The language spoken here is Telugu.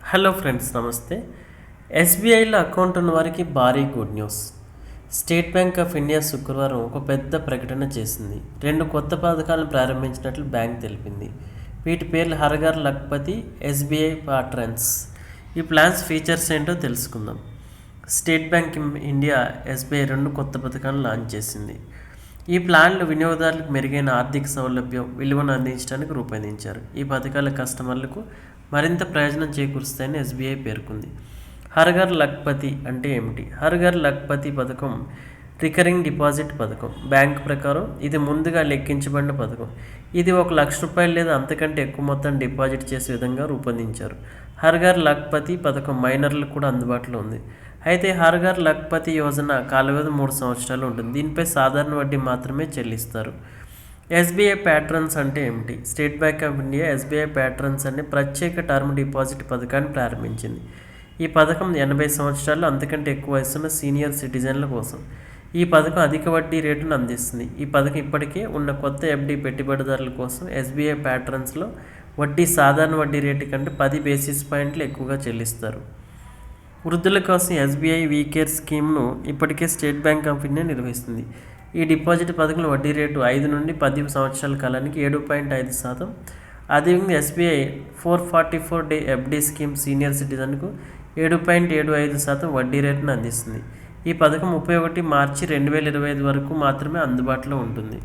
హలో ఫ్రెండ్స్, నమస్తే. ఎస్బీఐలో అకౌంట్ ఉన్న వారికి భారీ good news. State bank of India శుక్రవారం ఒక పెద్ద ప్రకటన చేసింది. 2 కొత్త పథకాలను ప్రారంభించినట్లు బ్యాంక్ తెలిపింది. వీటి పేర్లు హర్ఘర్ లఖ్పతి, ఎస్బీఐ పార్ట్నర్స్. ఈ ప్లాన్స్ ఫీచర్స్ ఏంటో తెలుసుకుందాం. స్టేట్ బ్యాంక్ ఇండియా ఎస్బీఐ 2 కొత్త పథకాలను లాంచ్ చేసింది. ఈ ప్లాన్లు వినియోగదారులకు మెరుగైన ఆర్థిక సౌలభ్యం, విలువను అందించడానికి రూపొందించారు. ఈ పథకాల కస్టమర్లకు మరింత ప్రయోజనం చేకూరుస్తాయని ఎస్బీఐ పేర్కొంది. హర్ఘర్ లఖ్పతి అంటే ఏమిటి? హర్ఘర్ లఖ్పతి పథకం రికరింగ్ డిపాజిట్ పథకం. బ్యాంక్ ప్రకారం ఇది ముందుగా లెక్కించబడిన పథకం. ఇది ₹1,00,000 లేదా అంతకంటే ఎక్కువ మొత్తాన్ని డిపాజిట్ చేసే విధంగా రూపొందించారు. హర్ఘర్ లఖ్పతి పథకం మైనర్లకు కూడా అందుబాటులో ఉంది. అయితే హర్ఘర్ లఖ్పతి యోజన కాలవ్యవధి 3 సంవత్సరాలు ఉంటుంది. దీనిపై సాధారణ వడ్డీ మాత్రమే చెల్లిస్తారు. ఎస్బీఐ ప్యాట్రన్స్ అంటే ఏమిటి? State bank of India SBI patterns అనే ప్రత్యేక టర్మ్ డిపాజిట్ పథకాన్ని ప్రారంభించింది. ఈ పథకం 80 సంవత్సరాలు అంతకంటే ఎక్కువ వయసున్న సీనియర్ సిటిజన్ల కోసం. ఈ పథకం అధిక వడ్డీ రేటును అందిస్తుంది. ఈ పథకం ఇప్పటికే ఉన్న కొత్త ఎఫ్డి పెట్టుబడిదారుల కోసం ఎస్బీఐ ప్యాట్రన్స్లో వడ్డీ సాధారణ వడ్డీ రేటు కంటే 10 బేసిస్ పాయింట్లు ఎక్కువగా చెల్లిస్తారు. వృద్ధుల కోసం ఎస్బీఐ వీకేర్ స్కీమ్ను ఇప్పటికే స్టేట్ బ్యాంక్ ఆఫ్ ఇండియా నిర్వహిస్తుంది. ఈ డిపాజిట్ పథకంలో వడ్డీ రేటు 5 నుండి 10 సంవత్సరాల కాలానికి 7.5%. అదేవిధంగా SBI 444 day FD scheme senior సిటిజన్కు 7.75% వడ్డీ రేటును అందిస్తుంది. ఈ పథకం 31 మార్చి 2025 వరకు మాత్రమే అందుబాటులో ఉంటుంది.